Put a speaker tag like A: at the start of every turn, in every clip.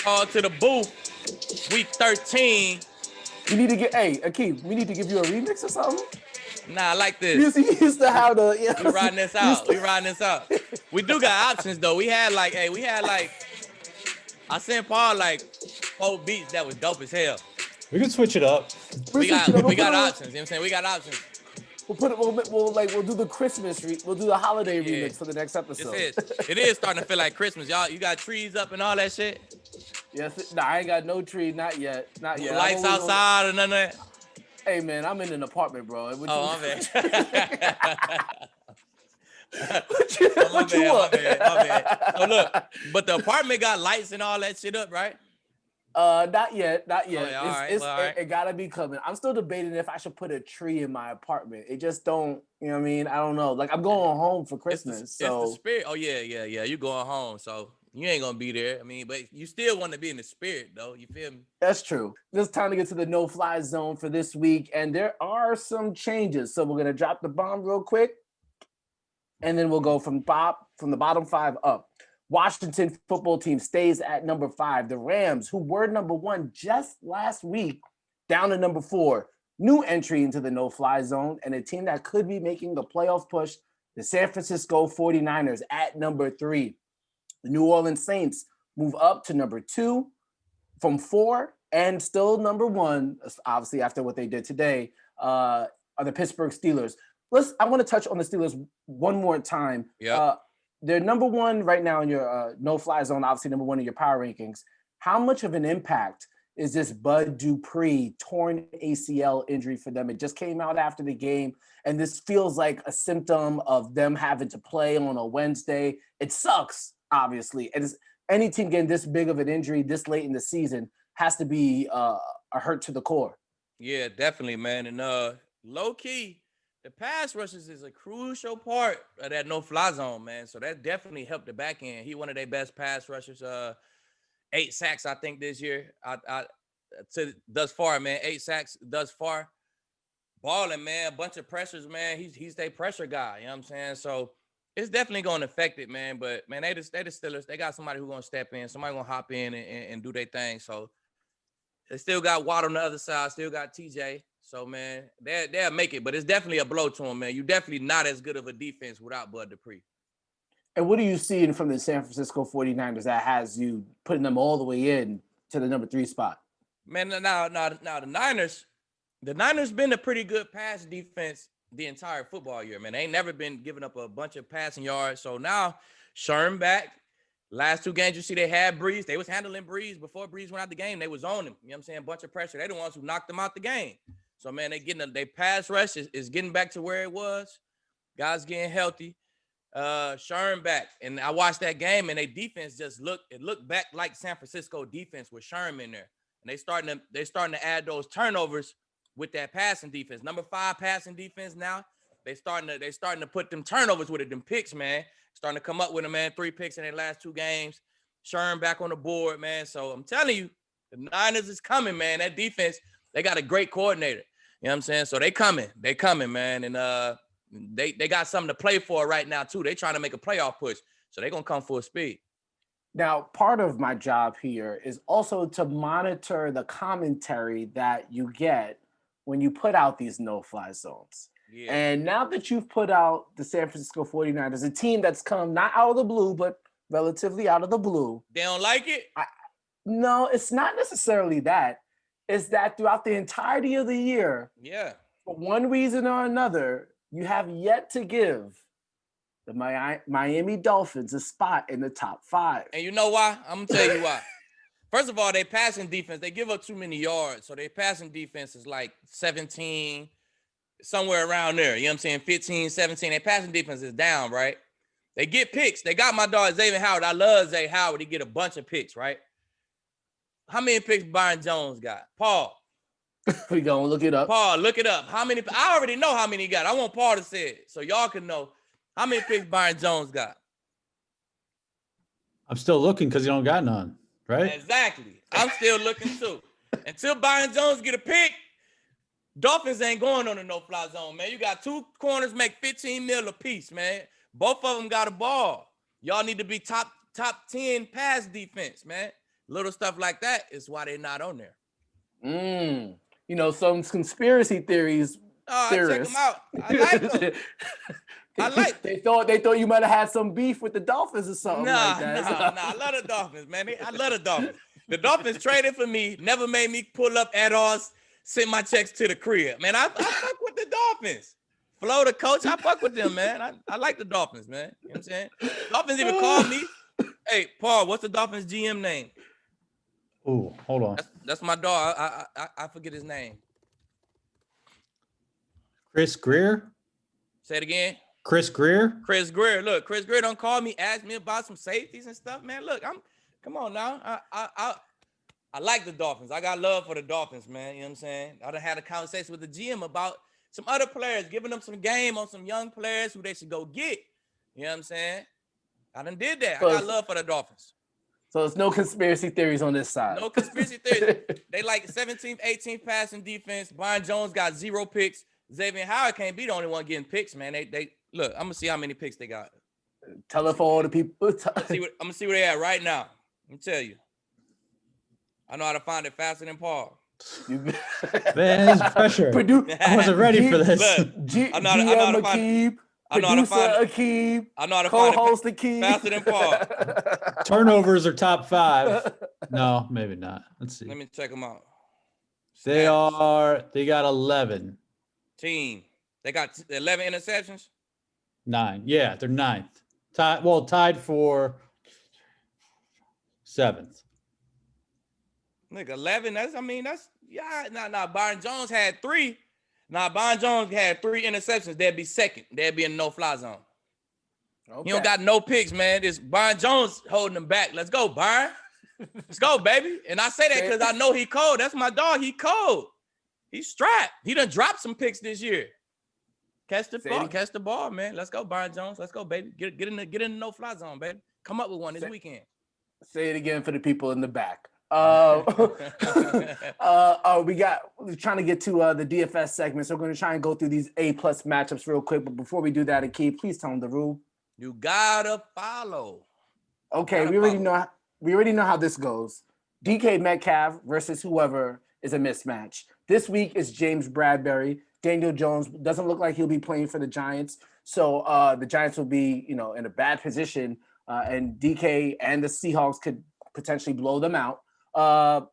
A: called to the booth, week 13.
B: You need to get, hey, Aqib, we need to give you a remix or something.
A: Nah, I like
B: You
A: this.
B: used to have the.
A: We riding this out. We riding this out. We do got options though. We had like, I sent Paul like 4 beats that was dope as hell.
C: We can switch it up.
A: We got options. You know what I'm saying? We got options.
B: We'll do the Christmas. We'll do the holiday remix for the next episode.
A: It is starting to feel like Christmas, y'all. You got trees up and all that shit.
B: Yes, I ain't got no tree, not yet.
A: Lights outside or none of that.
B: Hey man, I'm in an apartment, bro.
A: I'm bad.
B: What you want?
A: My bad. So look, but the apartment got lights and all that shit up, right?
B: Not yet.
A: Oh, yeah,
B: It gotta be coming. I'm still debating if I should put a tree in my apartment. It just don't, you know what I mean? I don't know. Like I'm going home for Christmas.
A: It's the spirit. Oh yeah. You going home, so you ain't gonna be there. I mean, but you still want to be in the spirit, though. You feel me?
B: That's true. It's time to get to the no-fly zone for this week, and there are some changes. So we're gonna drop the bomb real quick, and then we'll go from the bottom 5 up. Washington football team stays at number 5. The Rams, who were number 1 just last week, down to number 4. New entry into the no-fly zone, and a team that could be making the playoff push, the San Francisco 49ers at number 3. The New Orleans Saints move up to number 2 from 4, and still number 1, obviously after what they did today, are the Pittsburgh Steelers. I want to touch on the Steelers one more time.
A: Yeah.
B: They're number 1 right now in your no-fly zone, obviously number 1 in your power rankings. How much of an impact is this Bud Dupree torn ACL injury for them? It just came out after the game, and this feels like a symptom of them having to play on a Wednesday. It sucks, obviously. And any team getting this big of an injury this late in the season has to be a hurt to the core.
A: Yeah, definitely, man. And low-key, the pass rushes is a crucial part of that no-fly zone, man. So that definitely helped the back end. He one of their best pass rushers. 8 sacks, I think, this year. Thus far, man. 8 sacks thus far. Balling, man. A bunch of pressures, man. He's their pressure guy. You know what I'm saying? So it's definitely going to affect it, man. But, man, they the Steelers. They got somebody who's going to step in. Somebody going to hop in and do their thing. So they still got Watt on the other side. Still got TJ. So, man, they'll make it, but it's definitely a blow to them, man. You're definitely not as good of a defense without Bud Dupree.
B: And what are you seeing from the San Francisco 49ers that has you putting them all the way in to the number 3 spot?
A: Man, now the Niners been a pretty good pass defense the entire football year, man. They ain't never been giving up a bunch of passing yards. So now, Sherm back. Last 2 games, you see they had Breeze. They was handling Breeze. Before Breeze went out the game, they was on him. You know what I'm saying? A bunch of pressure. They the ones who knocked them out the game. So, man, they pass rush is getting back to where it was. Guys getting healthy. Sherm back. And I watched that game, and their defense just looked back like San Francisco defense with Sherm in there. And they starting to add those turnovers with that passing defense. Number 5 passing defense now. They starting to put them turnovers with it, them picks, man. Starting to come up with them, man. 3 picks in their last 2 games. Sherm back on the board, man. So I'm telling you, the Niners is coming, man. That defense, they got a great coordinator. You know what I'm saying? So they coming, man. And they got something to play for right now, too. They trying to make a playoff push. So they're going to come full speed.
B: Now, part of my job here is also to monitor the commentary that you get when you put out these no-fly zones. Yeah. And now that you've put out the San Francisco 49ers, a team that's come not out of the blue, but relatively out of the blue.
A: They don't like it?
B: No, it's not necessarily that. It's that throughout the entirety of the year, for one reason or another, you have yet to give the Miami Dolphins a spot in the top 5.
A: And you know why? I'm going to tell you why. First of all, their passing defense, they give up too many yards. So their passing defense is like 17, somewhere around there. You know what I'm saying? 15, 17. Their passing defense is down, right? They get picks. They got my dog, Xavier Howard. I love Zay Howard. He get a bunch of picks, right? How many picks Byron Jones got? Paul.
B: We gonna look it up.
A: Paul, look it up. How many? I already know how many he got. I want Paul to say it so y'all can know how many picks Byron Jones got.
C: I'm still looking because you don't got none, right?
A: Exactly. I'm still looking too. Until Byron Jones get a pick, Dolphins ain't going on a no-fly zone, man. You got 2 corners make $15 million a piece, man. Both of them got a ball. Y'all need to be top 10 pass defense, man. Little stuff like that is why they're not on there.
B: You know, some conspiracy theories.
A: Check them out. I like them.
B: They thought you might have had some beef with the Dolphins or something like that.
A: I love the Dolphins, man. I love the Dolphins. The Dolphins traded for me, never made me pull up at all, send my checks to the crib. Man, I fuck with the Dolphins. Flo, the coach, I fuck with them, man. I like the Dolphins, man. You know what I'm saying? Dolphins even called me. Hey, Paul, what's the Dolphins GM name?
C: Oh, hold on.
A: That's my dog. I forget his name.
C: Chris Greer?
A: Say it again.
C: Chris Greer?
A: Chris Greer. Look, Chris Greer don't call me, ask me about some safeties and stuff, man. Look, come on now. I like the Dolphins. I got love for the Dolphins, man. You know what I'm saying? I done had a conversation with the GM about some other players, giving them some game on some young players who they should go get. You know what I'm saying? I done did that. I got love for the Dolphins.
B: So there's no conspiracy theories on this side.
A: No conspiracy theories. They like 17th, 18th passing defense. Brian Jones got 0 picks. Xavier Howard can't be the only one getting picks, man. They look, I'm gonna see how many picks they got.
B: Tell it for all the people.
A: I'm gonna see where they at right now. Let me tell you. I know how to find it faster than Paul.
C: Man, there's pressure. I wasn't ready for this.
A: Look, I know how to find it.
B: Aqib,
A: I know how to find
B: co-host Aqib.
A: Faster than Paul.
C: Turnovers are top 5. No, maybe not. Let's see.
A: Let me check them out.
C: They got 11.
A: Team. They got 11 interceptions?
C: 9. Yeah, they're 9th. Tied for 7th.
A: Look, 11. That's Byron Jones had 3. Byron Jones had 3 interceptions. They'd be second. They'd be in the no-fly zone. Okay. He don't got no picks, man. This Byron Jones holding them back. Let's go, Byron. Let's go, baby. And I say that because I know he cold. That's my dog. He cold. He's strapped. He done dropped some picks this year. Catch the ball, man. Let's go, Byron Jones. Let's go, baby. Get in the no-fly zone, baby. Come up with one this weekend.
B: Say it again for the people in the back. We're trying to get to the DFS segment, so we're going to try and go through these A+ matchups real quick. But before we do that, Aqib, please tell them the rule.
A: You gotta follow.
B: Okay, we already know how this goes. DK Metcalf versus whoever is a mismatch. This week is James Bradbury. Daniel Jones doesn't look like he'll be playing for the Giants, so the Giants will be, in a bad position, and DK and the Seahawks could potentially blow them out. I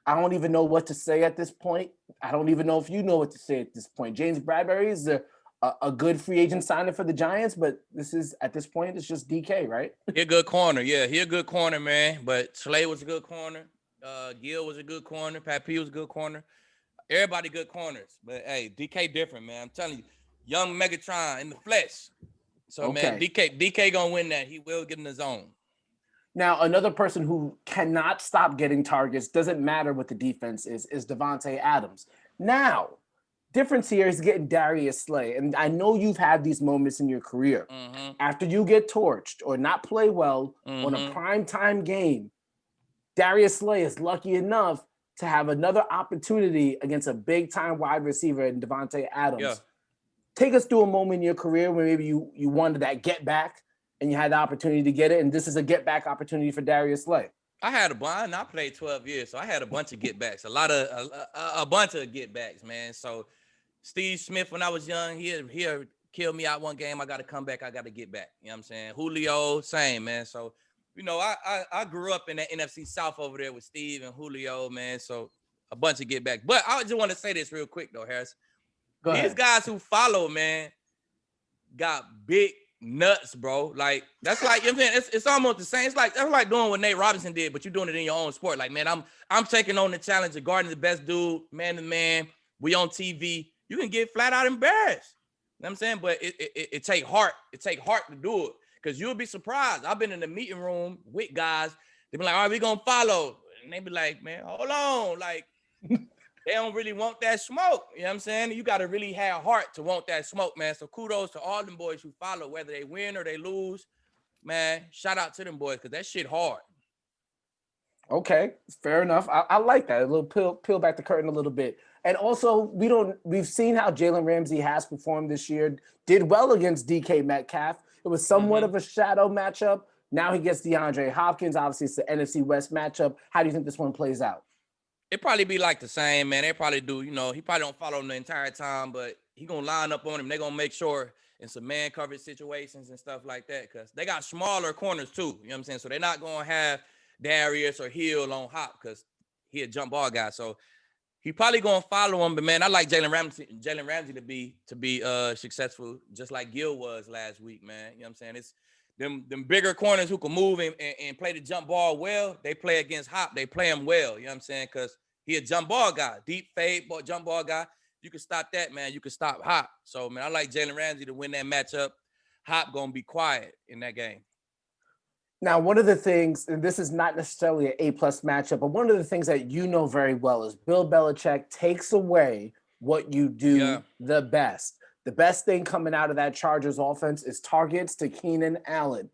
B: don't even know what to say at this point. I don't even know if you know what to say at this point. James Bradbury is a good free agent signing for the Giants, but at this point, it's just DK, right?
A: He a good corner. Yeah, he a good corner, man. But Slay was a good corner. Gill was a good corner. Pat P was a good corner. Everybody good corners. But, hey, DK different, man. I'm telling you, young Megatron in the flesh. So, man, DK going to win that. He will get in the zone.
B: Now, another person who cannot stop getting targets, doesn't matter what the defense is Davante Adams. Now, difference here is getting Darius Slay. And I know you've had these moments in your career. Mm-hmm. After you get torched or not play well on a primetime game, Darius Slay is lucky enough to have another opportunity against a big-time wide receiver in Davante Adams. Yeah. Take us through a moment in your career where maybe you wanted that get back and you had the opportunity to get it, and this is a get-back opportunity for Darius Slay.
A: I had I played 12 years, so I had a bunch of get-backs, a bunch of get-backs, man. So Steve Smith, when I was young, he'll kill me out one game. I got to come back. I got to get back. You know what I'm saying? Julio, same, man. So, I grew up in the NFC South over there with Steve and Julio, man. So a bunch of get back. But I just want to say this real quick, though, Harris. These guys who follow, man, got big nuts, bro. Like, that's like, it's almost the same. That's like doing what Nate Robinson did, but you're doing it in your own sport. Like, man, I'm taking on the challenge of guarding the best dude, man to man. We on TV. You can get flat out embarrassed. You know what I'm saying? But it take heart. It take heart to do it. Because you'll be surprised. I've been in the meeting room with guys. They be like, all right, we going to follow. And they be like, man, hold on. Like, they don't really want that smoke. You know what I'm saying? You got to really have heart to want that smoke, man. So kudos to all them boys who follow, whether they win or they lose. Man, shout out to them boys because that shit hard.
B: Okay, fair enough. I like that. A little peel back the curtain a little bit. And also, we've seen how Jalen Ramsey has performed this year. Did well against DK Metcalf. It was somewhat of a shadow matchup. Now he gets DeAndre Hopkins. Obviously, it's the NFC West matchup. How do you think this one plays out?
A: It probably be like the same, man. They probably do, he probably don't follow him the entire time, but he gonna line up on him. They gonna make sure in some man coverage situations and stuff like that, because they got smaller corners too. You know what I'm saying? So they're not gonna have Darius or Hill on Hop because he a jump ball guy. So he probably gonna follow him. But man, I like Jalen Ramsey to be successful, just like Gill was last week, man. You know what I'm saying? It's them bigger corners who can move and play the jump ball well. They play against Hop. They play him well. You know what I'm saying? Because he a jump ball guy, deep fade ball, jump ball guy. You can stop that, man. You can stop Hop. So, man, I like Jalen Ramsey to win that matchup. Hop gonna be quiet in that game.
B: Now, one of the things, and this is not necessarily an A-plus matchup, but one of the things that you know very well is Bill Belichick takes away what you do the best. The best thing coming out of that Chargers offense is targets to Keenan Allen.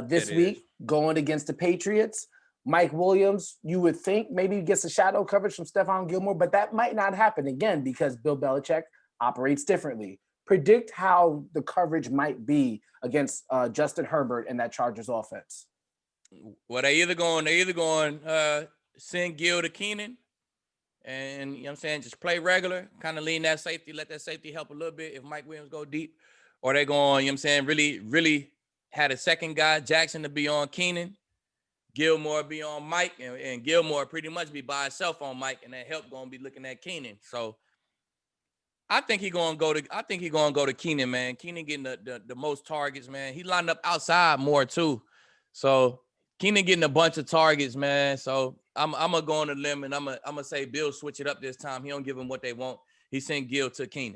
B: This week, going against the Patriots, Mike Williams, you would think maybe he gets a shadow coverage from Stephon Gilmore, but that might not happen again because Bill Belichick operates differently. Predict how the coverage might be against Justin Herbert and that Chargers offense.
A: Well, they either going send Gil to Keenan, and you know what I'm saying, just play regular, kind of lean that safety, let that safety help a little bit if Mike Williams go deep, or they going, you know what I'm saying, really had a second guy, Jackson, to be on Keenan, Gilmore be on Mike, and Gilmore pretty much be by himself on Mike, and that help gonna be looking at Keenan. So I think he's gonna go to Keenan, man. Keenan getting the most targets, man. He lined up outside more too. So Keenan getting a bunch of targets, man. So I'm gonna go on a limb and I'm gonna say Bill switch it up this time. He don't give them what they want. He sent Gil to Keenan.